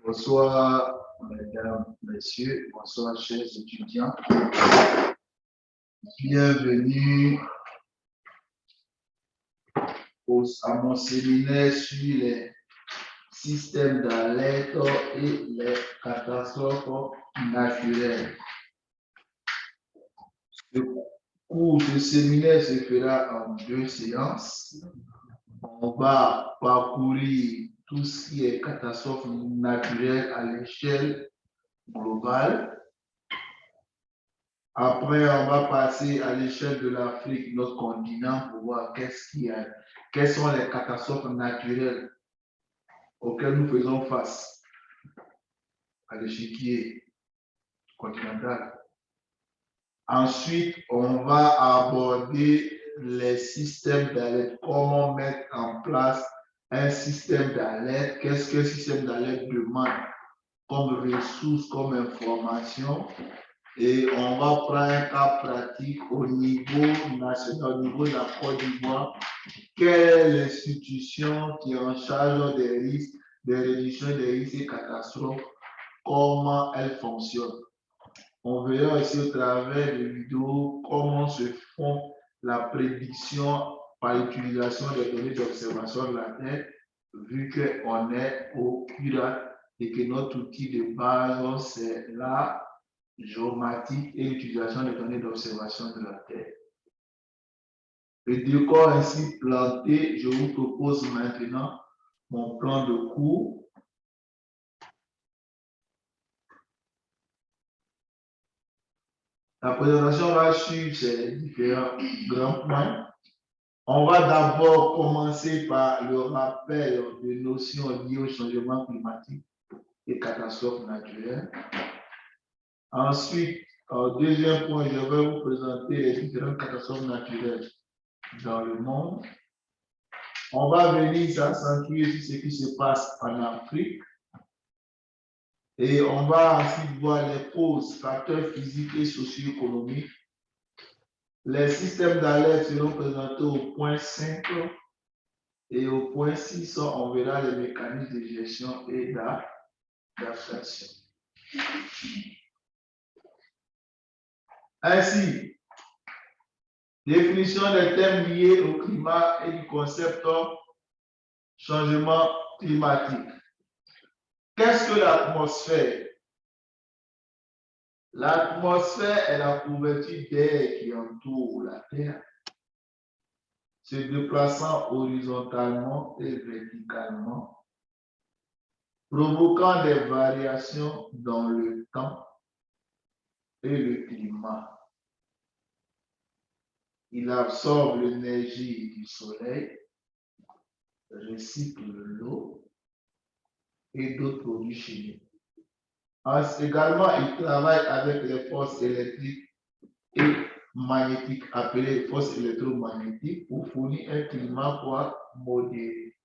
Bonsoir, mesdames, messieurs, bonsoir, chers étudiants. Bienvenue à mon séminaire sur les systèmes d'alerte et les catastrophes naturelles. Le cours de séminaire se fera en 2 séances. On va parcourir tout ce qui est catastrophe naturelle à l'échelle globale. Après, on va passer à l'échelle de l'Afrique, notre continent, pour voir quelles sont les catastrophes naturelles auxquelles nous faisons face à l'échiquier continental. Ensuite, on va aborder les systèmes d'alerte, comment mettre en place un système d'alerte, qu'est-ce qu'un système d'alerte demande comme ressources, comme information. Et on va prendre un cas pratique au niveau national, au niveau de la Côte d'Ivoire. Quelle est l'institution qui est en charge des risques, des réductions des risques et catastrophes, comment elle fonctionne. On verra aussi au travers des vidéos comment se font la prédiction par l'utilisation des données d'observation de la Terre, vu qu'on est au CURA et que notre outil de base, c'est la géomatique et l'utilisation des données d'observation de la Terre. Le décor ainsi planté, je vous propose maintenant mon plan de cours. La présentation va suivre ces différents grands points. On va d'abord commencer par le rappel des notions liées au changement climatique et catastrophes naturelles. Ensuite, au deuxième point, je vais vous présenter les différentes catastrophes naturelles dans le monde. On va venir s'accentuer sur ce qui se passe en Afrique. Et on va ensuite voir les causes, facteurs physiques et socio-économiques. Les systèmes d'alerte seront présentés au point 5 et au point 6, on verra les mécanismes de gestion et d'adaptation. Ainsi, définition des thèmes liés au climat et du concept changement climatique. Qu'est-ce que l'atmosphère? L'atmosphère est la couverture d'air qui entoure la Terre, se déplaçant horizontalement et verticalement, provoquant des variations dans le temps et le climat. Il absorbe l'énergie du soleil, recycle l'eau et d'autres produits chimiques. Également, il travaille avec les forces électriques et magnétiques, appelées forces électromagnétiques, pour fournir un climat modéré.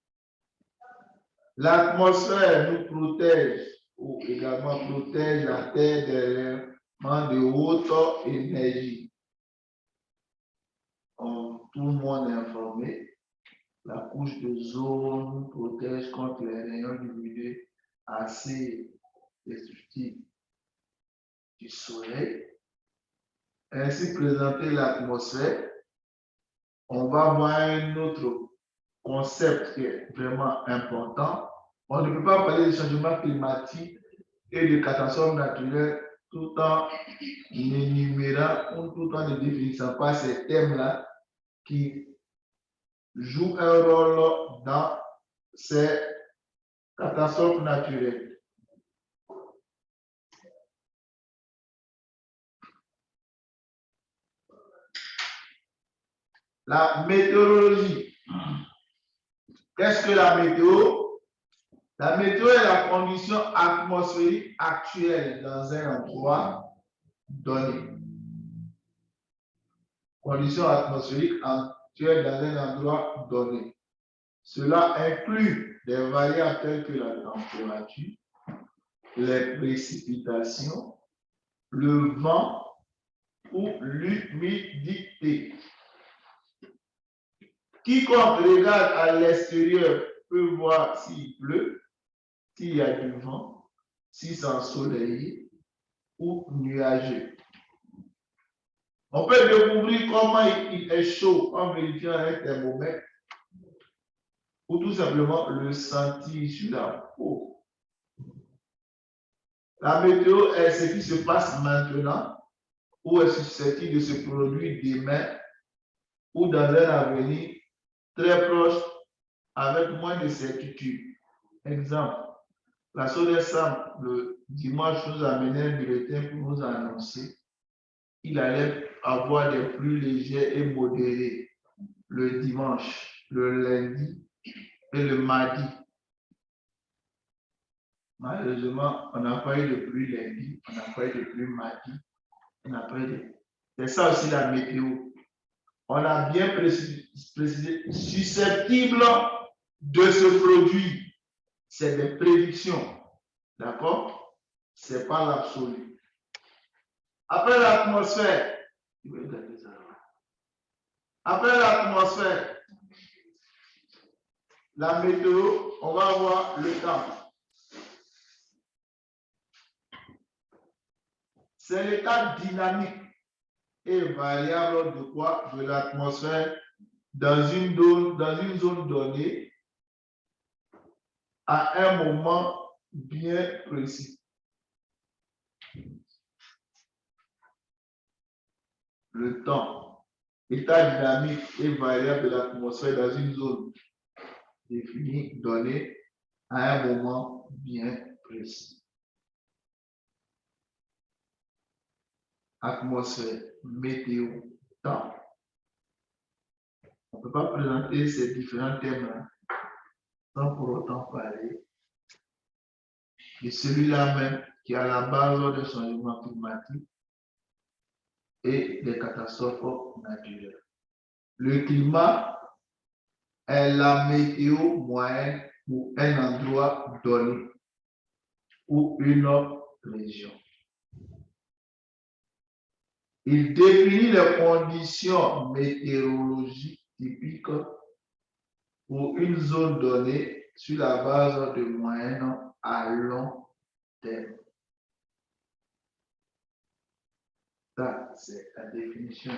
L'atmosphère nous protège, ou également protège la Terre des éléments de haute énergie. Tout le monde est informé. La couche d'ozone nous protège contre les rayons lumineux assez destructifs du soleil. Ainsi présenter l'atmosphère, on va voir un autre concept qui est vraiment important. On ne peut pas parler de changement climatique et de catastrophes naturelles tout en énumérant ou tout en ne définissant pas ces thèmes-là qui jouent un rôle dans ces catastrophes naturelles. La météorologie. Qu'est-ce que la météo? La météo est la condition atmosphérique actuelle dans un endroit donné. Condition atmosphérique actuelle dans un endroit donné. Cela inclut des variables telles que la température, les précipitations, le vent ou l'humidité. Quiconque regarde à l'extérieur peut voir s'il pleut, s'il y a du vent, si c'est ensoleillé ou nuageux. On peut découvrir comment il est chaud en vérifiant un thermomètre ou tout simplement le sentir sur la peau. La météo est ce qui se passe maintenant ou est susceptible de se produire demain ou dans un avenir très proche avec moins de certitude. Exemple, la Sodère Sam, le dimanche, nous a amené un bulletin pour nous annoncer qu'il allait avoir des pluies légères et modérées le dimanche, le lundi et le mardi. Malheureusement, on n'a pas eu de pluie lundi, on n'a pas eu de pluie mardi, on n'a pas eu de... C'est ça aussi la météo. On a bien précisé, susceptible de se produire. C'est des prédictions. D'accord? Ce n'est pas l'absolu. Après l'atmosphère, la météo, on va voir le temps. C'est l'état dynamique et variable de quoi? De l'atmosphère dans une zone donnée à un moment bien précis. Le temps, état dynamique et variable de l'atmosphère dans une zone définie, donnée à un moment bien précis. Atmosphère, météo, temps. On ne peut pas présenter ces différents thèmes-là sans pour autant parler de celui-là même qui est à la base des changements climatiques et des catastrophes naturelles. Le climat est la météo moyenne pour un endroit donné ou une région. Il définit les conditions météorologiques typiques pour une zone donnée sur la base de moyennes à long terme. Ça, c'est la définition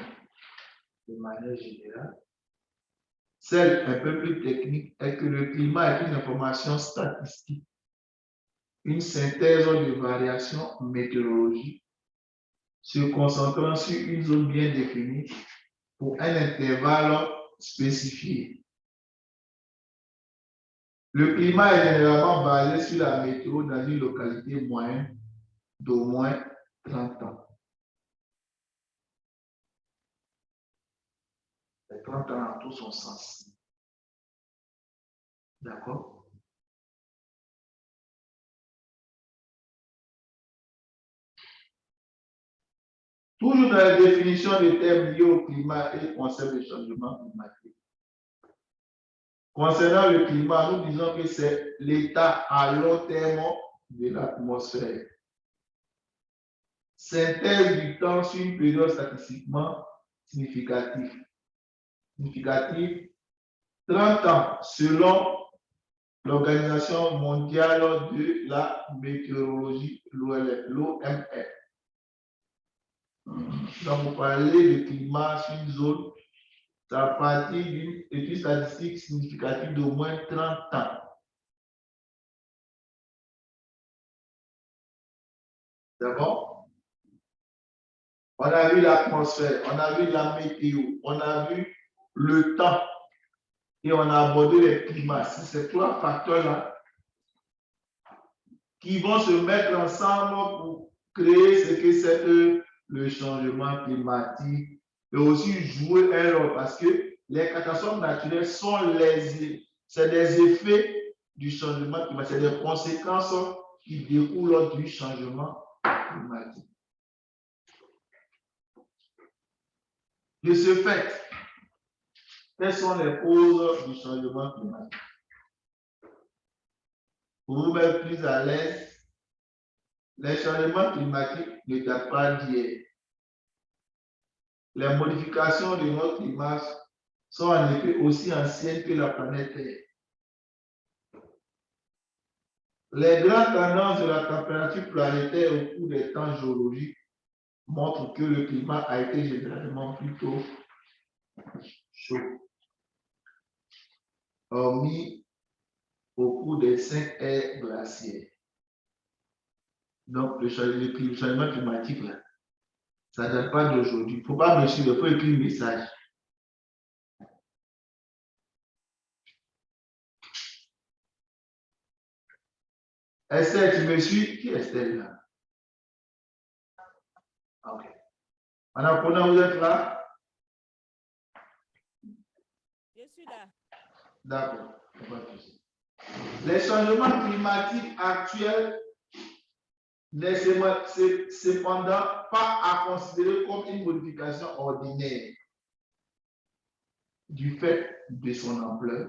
de manière générale. Celle un peu plus technique est que le climat est une information statistique, une synthèse de variations météorologiques se concentrant sur une zone bien définie pour un intervalle spécifié. Le climat est généralement basé sur la météo dans une localité moyenne d'au moins 30 ans. Les 30 ans en tout sont sensibles. D'accord? Toujours dans la définition des termes liés au climat et au concept de changement climatique. Concernant le climat, nous disons que c'est l'état à long terme de l'atmosphère. Synthèse du temps sur une période statistiquement significative. 30 ans selon l'Organisation mondiale de la météorologie, l'OMS. Donc, vous parlez de climat sur une zone, c'est à partir d'une étude statistique significative d'au moins 30 ans. D'accord? On a vu l'atmosphère, on a vu la météo, on a vu le temps et on a abordé les climats. C'est ces trois facteurs-là qui vont se mettre ensemble pour créer ce que c'est le changement climatique et aussi jouer un rôle parce que les catastrophes naturelles sont c'est des effets du changement climatique, c'est des conséquences qui découlent du changement climatique. De ce fait, quelles sont les causes du changement climatique? Pour vous mettre plus à l'aise, les changements climatiques ne datent pas d'hier. Les modifications de notre climat sont en effet aussi anciennes que la planète Terre. Les grandes tendances de la température planétaire au cours des temps géologiques montrent que le climat a été généralement plutôt chaud, hormis au cours des 5 ères glaciaires. Donc, le changement climatique, là, ça ne date pas d'aujourd'hui. Il ne faut pas me suivre, il faut écrire un message. Estelle, tu me suis? Qui est Estelle là? Ok. Madame Pona, vous êtes là? Je suis là. D'accord. Les changements climatiques actuels n'est cependant pas à considérer comme une modification ordinaire du fait de son ampleur,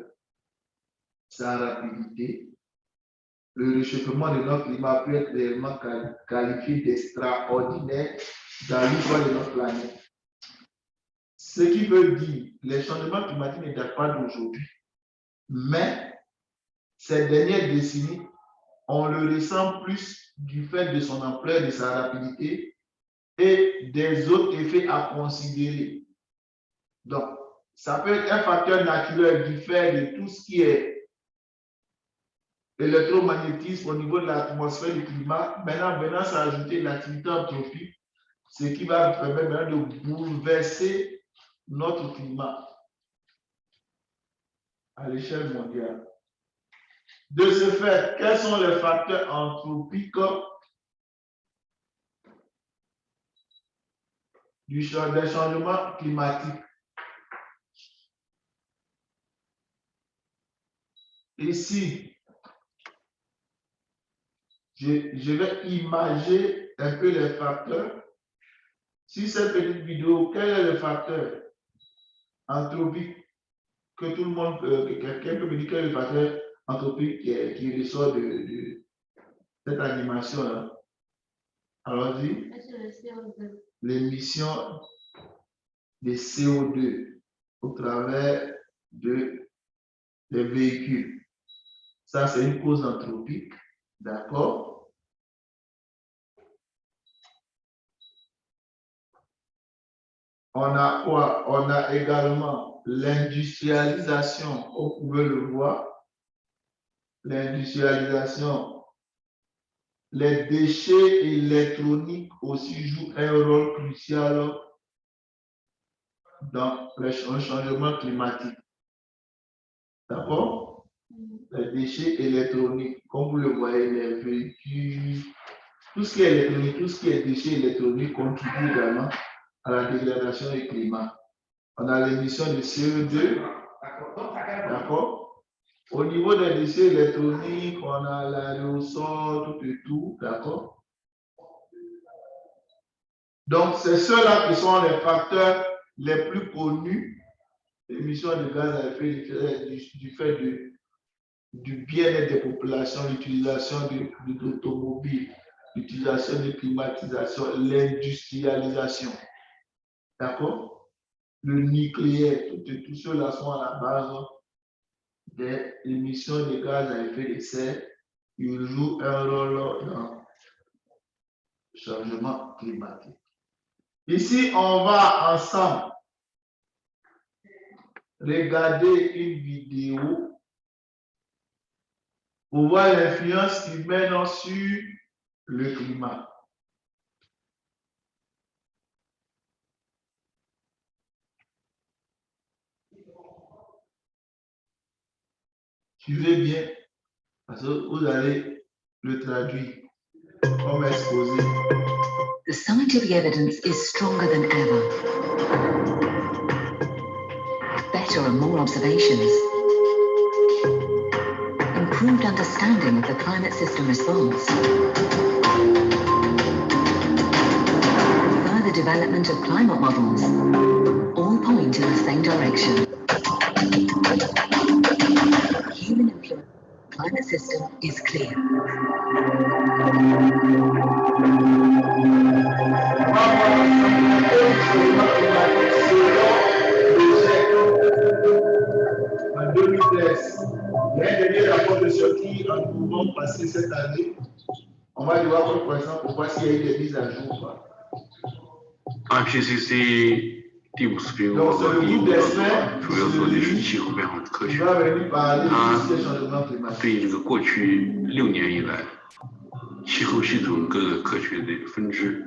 sa rapidité. Le réchauffement de notre climat peut être réellement qualifié d'extraordinaire dans l'histoire de notre planète. Ce qui veut dire que les changements climatiques ne datent pas d'aujourd'hui, mais ces dernières décennies, on le ressent plus du fait de son ampleur, de sa rapidité et des autres effets à considérer. Donc, ça peut être un facteur naturel du fait de tout ce qui est électromagnétisme au niveau de l'atmosphère du climat. Maintenant, ça a ajouté l'activité anthropique, ce qui va permettre de bouleverser notre climat à l'échelle mondiale. De ce fait, quels sont les facteurs anthropiques des changements climatiques? Ici, je vais imager un peu les facteurs. Si cette petite vidéo, quel est le facteur anthropique que tout le monde, quelqu'un peut me dire quel est le facteur anthropique qui ressort de cette animation-là? Alors, dis, l'émission de CO2 au travers des véhicules. Ça, c'est une cause anthropique. D'accord? On a quoi? On a également l'industrialisation. Vous pouvez le voir. L'industrialisation. Les déchets électroniques aussi jouent un rôle crucial dans le changement climatique. D'accord? Les déchets électroniques, comme vous le voyez, les véhicules, tout ce qui est électronique, tout ce qui est déchets électroniques contribue également à la dégradation du climat. On a l'émission de CO2, d'accord? Au niveau des déchets électroniques, on a l'aérosol, tout et tout, d'accord? Donc, c'est ceux-là qui sont les facteurs les plus connus d'émissions de gaz à effet de serre du fait du bien-être des populations, l'utilisation d'automobiles, l'utilisation de climatisation, l'industrialisation. D'accord? Le nucléaire, tout cela sont à la base des émissions de gaz à effet de serre. Ils jouent un rôle dans le changement climatique. Ici, on va ensemble regarder une vidéo pour voir l'influence humaine sur le climat. Suivez bien, parce que vous allez le traduire comme exposé. The scientific evidence is stronger than ever. Better and more observations. Improved understanding of the climate system response. Further development of climate models. All point in the same direction. Human influence on the climate system is clear. En 2013, Il y a un dernier rapport de ce qui en novembre passé cette année. On va devoir prendre par exemple pour voir s'il y a eu des mises à jour ou pas. IPCC 第56Donc, c'est 个 le 第 groupe 5 道 d'experts 主要做的是气候变化的科 qui 学。 va venir parler de tout ce qui est changement 对 climatique. 这个过去6年以来气候系统各个科学的分支，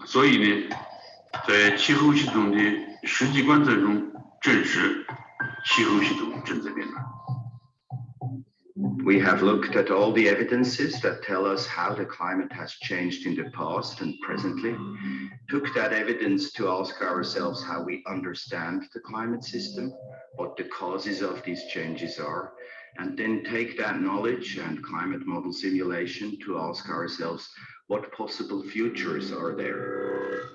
所以呢，在气候系统的实际观测中证实，气候系统正在变暖。 We have looked at all the evidences that tell us how the climate has changed in the past and presently, took that evidence to ask ourselves how we understand the climate system, what the causes of these changes are, and then take that knowledge and climate model simulation to ask ourselves what possible futures are there.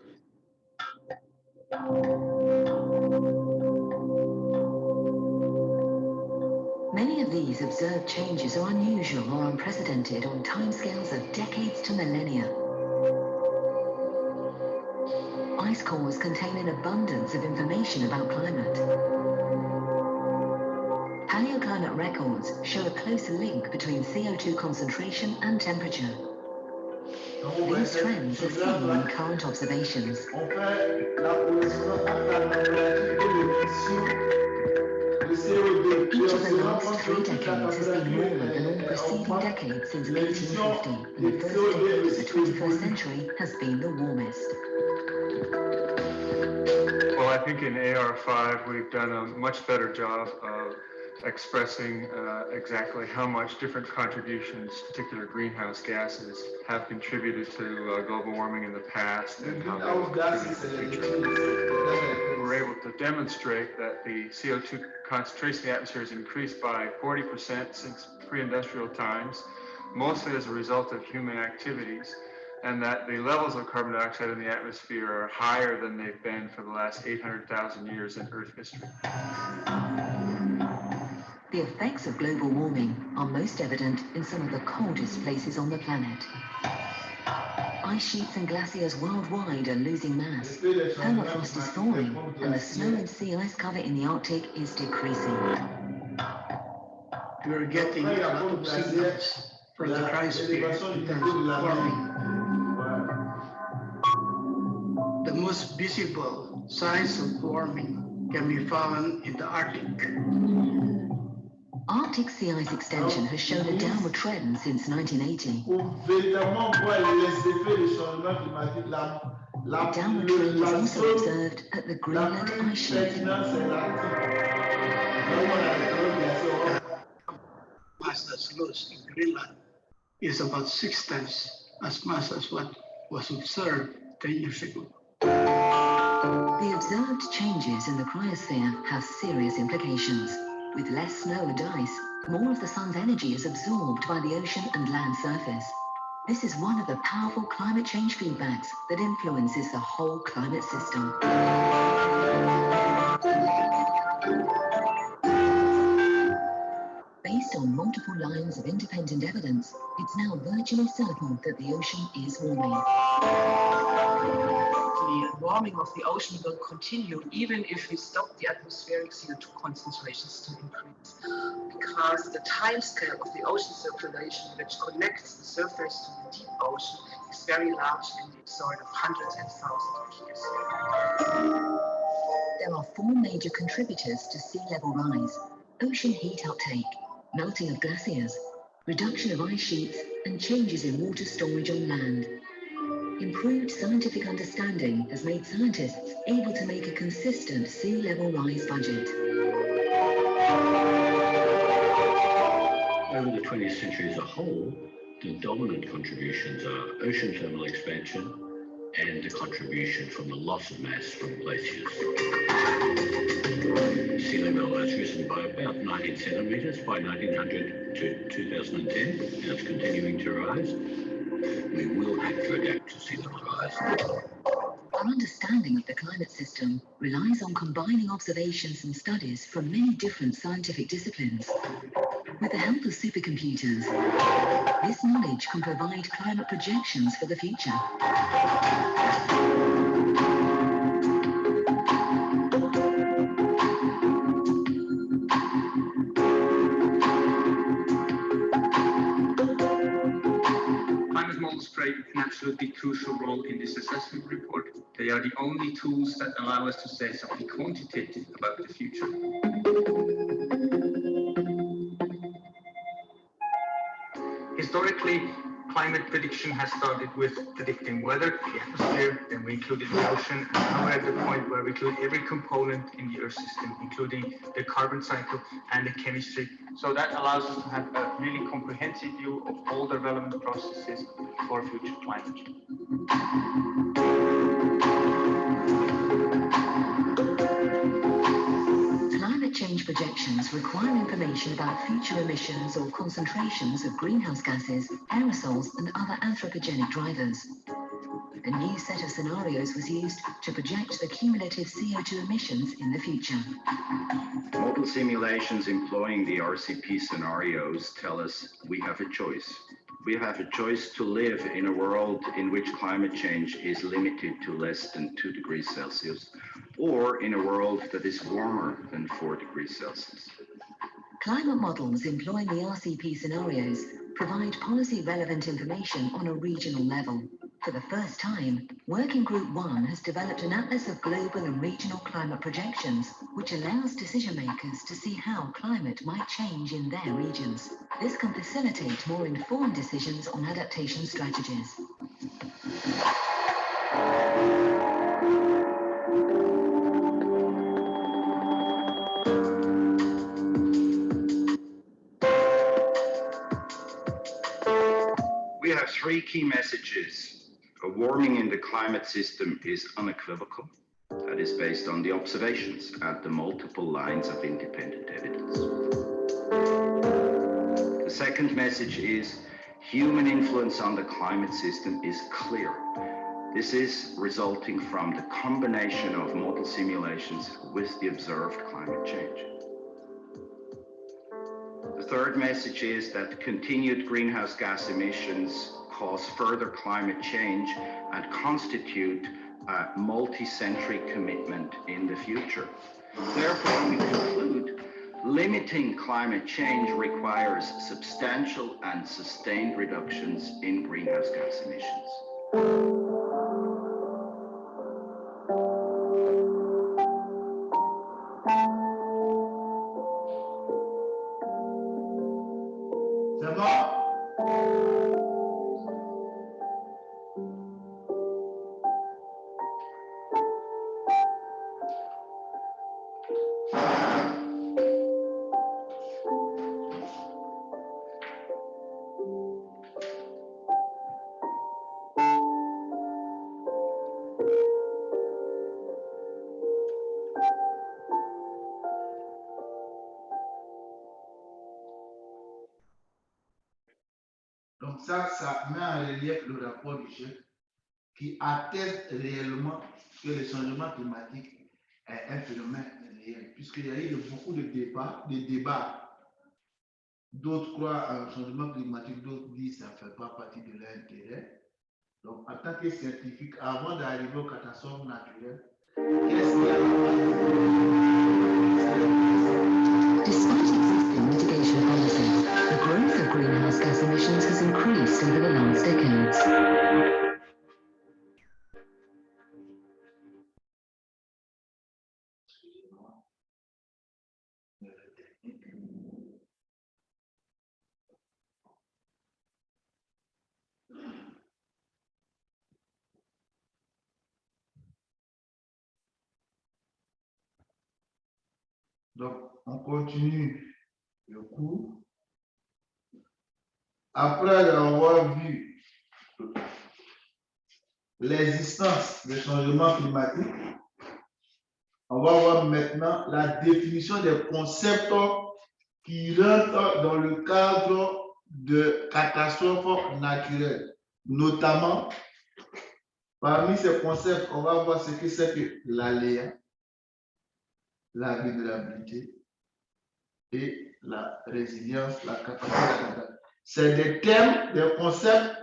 Many of these observed changes are unusual or unprecedented on timescales of decades to millennia. Ice cores contain an abundance of information about climate. Paleoclimate records show a close link between CO2 concentration and temperature. These trends are seen in current observations. Each of the last 3 decades has been warmer than all preceding decades since 1850, and the first decade of the 21st century has been the warmest. Well, I think in AR5 we've done a much better job of expressing exactly how much different contributions, particular greenhouse gases, have contributed to global warming in the past and how they will contribute in the future. We're able to demonstrate that the CO2 concentration in the atmosphere has increased by 40% since pre-industrial times, mostly as a result of human activities, and that the levels of carbon dioxide in the atmosphere are higher than they've been for the last 800,000 years in Earth history. The effects of global warming are most evident in some of the coldest places on the planet. Ice sheets and glaciers worldwide are losing mass, permafrost is thawing, and the snow and sea ice cover in the Arctic is decreasing. We are getting a lot of signals from the cryosphere in terms of warming. The most visible signs of warming can be found in the Arctic. Arctic sea ice extension has shown a downward trend since 1980. A downward trend is also observed at the Greenland ice sheet. Mass that's lost in Greenland is about 6 times as much as what was observed 10 years ago. The observed changes in the cryosphere have serious implications. With less snow and ice, more of the sun's energy is absorbed by the ocean and land surface. This is one of the powerful climate change feedbacks that influences the whole climate system. Based on multiple lines of independent evidence, it's now virtually certain that the ocean is warming. The warming of the ocean will continue even if we stop the atmospheric CO2 concentrations to increase, because the timescale of the ocean circulation, which connects the surface to the deep ocean, is very large in the sort of hundreds and thousands of years. There are 4 major contributors to sea level rise: ocean heat uptake, melting of glaciers, reduction of ice sheets, and changes in water storage on land. Improved scientific understanding has made scientists able to make a consistent sea level rise budget. Over the 20th century as a whole, the dominant contributions are ocean thermal expansion and the contribution from the loss of mass from glaciers. Sea level has risen by about 19 centimetres by 1900 to 2010, and it's continuing to rise. We will have to adapt to sea level rise. Our understanding of the climate system relies on combining observations and studies from many different scientific disciplines. With the help of supercomputers, this knowledge can provide climate projections for the future. an absolutely crucial role in this assessment report. They are the only tools that allow us to say something quantitative about the future. Historically, climate prediction has started with predicting weather, the atmosphere, then we included the ocean, and now we're at the point where we include every component in the Earth system, including the carbon cycle and the chemistry. So that allows us to have a really comprehensive view of all the relevant processes for future climate change. Climate change projections require information about future emissions or concentrations of greenhouse gases, aerosols, and other anthropogenic drivers. A new set of scenarios was used to project the cumulative CO2 emissions in the future. Model simulations employing the RCP scenarios tell us we have a choice. We have a choice to live in a world in which climate change is limited to less than 2 degrees Celsius, or in a world that is warmer than 4 degrees Celsius. Climate models employing the RCP scenarios provide policy-relevant information on a regional level. For the first time, Working Group 1 has developed an atlas of global and regional climate projections, which allows decision makers to see how climate might change in their regions. This can facilitate more informed decisions on adaptation strategies. We have 3 key messages. A warming in the climate system is unequivocal. That is based on the observations and the multiple lines of independent evidence. The second message is human influence on the climate system is clear. This is resulting from the combination of model simulations with the observed climate change. The third message is that continued greenhouse gas emissions cause further climate change and constitute a multi-century commitment in the future. Therefore, we conclude limiting climate change requires substantial and sustained reductions in greenhouse gas emissions. Donc ça met en relief le rapport du GIEC qui atteste réellement que le changement climatique est un phénomène réel, puisqu'il y a eu beaucoup de débats. D'autres croient à un changement climatique, d'autres disent que ça ne fait pas partie de leur intérêt. Donc, en tant que scientifique, avant d'arriver aux catastrophes naturelles, qu'est-ce qu'il y a? Despite existing mitigation policies, the growth of greenhouse gas emissions has increased over the last decades. Donc, on continue le cours. Après avoir vu l'existence des changements climatiques, on va voir maintenant la définition des concepts qui rentrent dans le cadre de catastrophes naturelles. Notamment, parmi ces concepts, on va voir ce que c'est que l'aléa, la vulnérabilité et la résilience, la capacité. C'est des thèmes, des concepts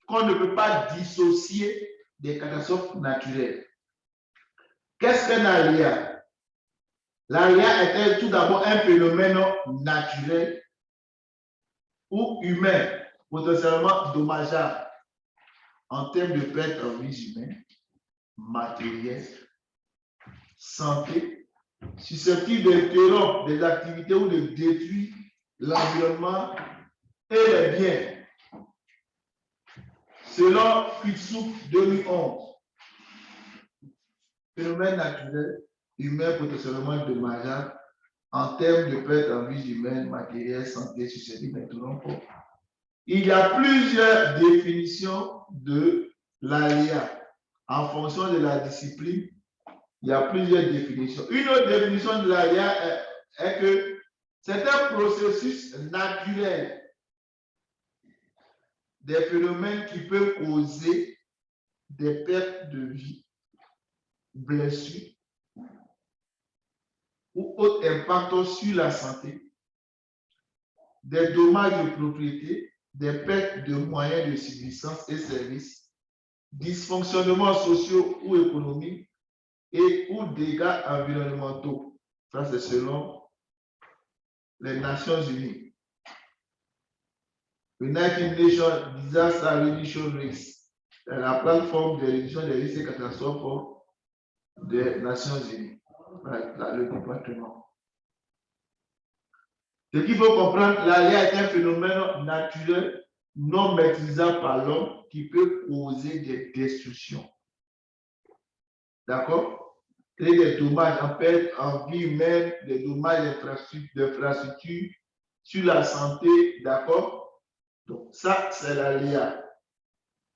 qu'on ne peut pas dissocier des catastrophes naturelles. Qu'est-ce qu'un aléa? L'aléa est tout d'abord un phénomène naturel ou humain potentiellement dommageable en termes de perte en vies humaines, matérielles, santé, susceptible d'interrompre des activités ou de détruire l'environnement et les biens. Selon Fitsouk 2011, phénomène naturel humain potentiellement dommageable en termes de perte en vies humaines, matérielles, santé, susceptible d'interrompre. Il y a plusieurs définitions de l'aléa en fonction de la discipline. Il y a plusieurs définitions. Une autre définition de l'aléa est que c'est un processus naturel des phénomènes qui peuvent causer des pertes de vie, blessures ou autres impacts sur la santé, des dommages de propriété, des pertes de moyens de subsistance et services, dysfonctionnements sociaux ou économiques et ou dégâts environnementaux. Ça, c'est selon les Nations Unies. United Nations Disaster Reduction Risk, la plateforme de réduction des risques et catastrophes des Nations Unies, le département. Ce qu'il faut comprendre, l'aléa est un phénomène naturel non maîtrisable par l'homme qui peut causer des destructions. D'accord? Et des dommages en perte en vie humaine, des dommages d'infrastructures sur la santé, d'accord? Donc, ça, c'est l'aléa.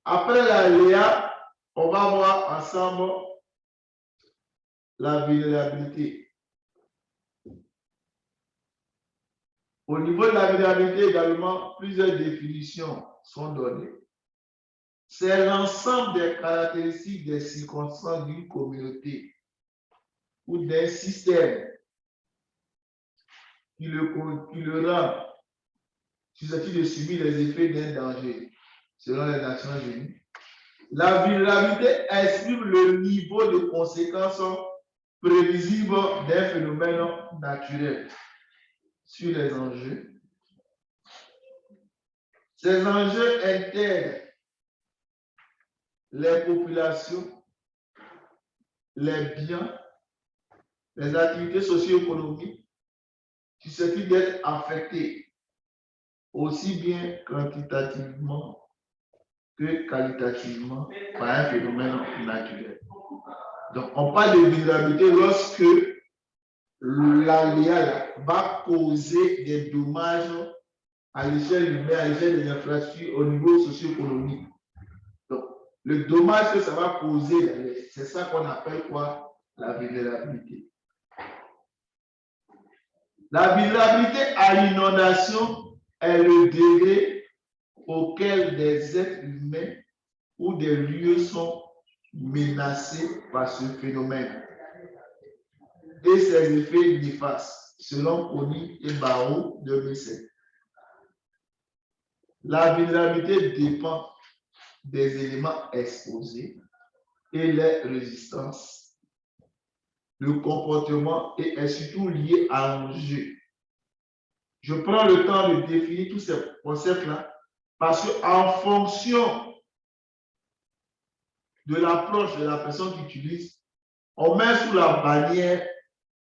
Après l'aléa, on va voir ensemble la vulnérabilité. Au niveau de la vulnérabilité également, plusieurs définitions sont données. C'est l'ensemble des caractéristiques des circonstances d'une communauté ou d'un système qui le rend susceptible de subir les effets d'un danger, selon les Nations Unies. La vulnérabilité exprime le niveau de conséquences prévisibles d'un phénomène naturel sur les enjeux. Ces enjeux intègrent les populations, les biens, les activités socio-économiques susceptibles d'être affectées aussi bien quantitativement que qualitativement par un phénomène naturel. Donc, on parle de vulnérabilité lorsque l'aléa va causer des dommages à l'échelle humaine, à l'échelle des infrastructures, au niveau socio-économique. Donc, le dommage que ça va causer, c'est ça qu'on appelle quoi? La vulnérabilité. La vulnérabilité à l'inondation est le degré auquel des êtres humains ou des lieux sont menacés par ce phénomène et ses effets néfastes, selon Pony et Barreau 2007. La vulnérabilité dépend des éléments exposés et les résistances, le comportement et est surtout lié à l'enjeu. Je prends le temps de définir tous ces concepts-là parce qu'en fonction de l'approche de la personne qui utilise, on met sous la bannière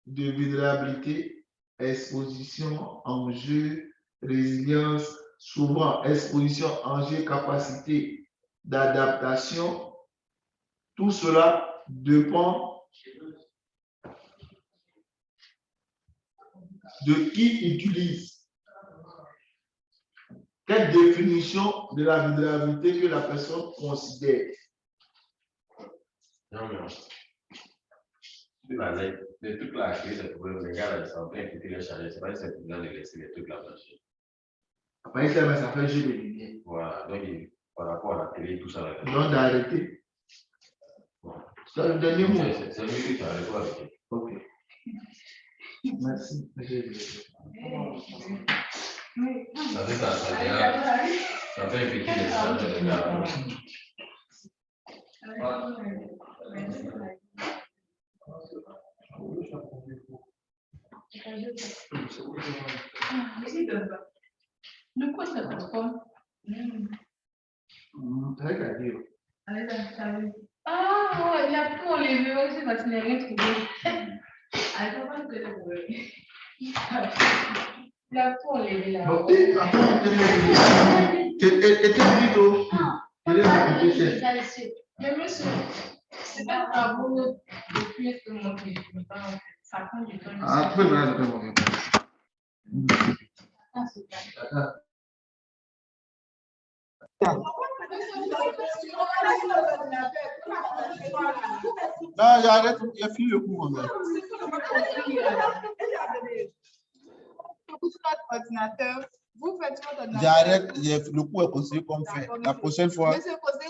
de vulnérabilité, exposition, enjeu, résilience, souvent exposition, enjeu, capacité d'adaptation. Tout cela dépend de qui utilise. Quelle définition de la vulnérabilité que la personne considère? Non, mais les trucs là, les gars, sont en train de télécharger. C'est pas que c'est besoin de laisser les trucs là branchés. Après, ça fait jeu de lumière. Voilà, donc par rapport à la télé, tout ça. Là, donc d'arrêter. C'est le dernier mot. C'est mieux que tu arrêtes pas avec. Ok. Merci. Ça fait un petit message de gars. De quoi ça passe pas? C'est vrai qu'à dire. Ah, il a tout enlevé aussi parce qu'il n'a rien trouvé. Attends, que le bruit. Il a tout enlevé là. Bon, et attends, était plutôt. Mais monsieur, c'est pas grave, vous depuis que mon téléphone, ça prend du temps. Après, voilà, après, mon Non, j'arrête, il y a fini le cours. Ordinateur, vous faites votre ordinateur. J'arrête, le cours est considéré comme fait. La prochaine fois. Monsieur Cosé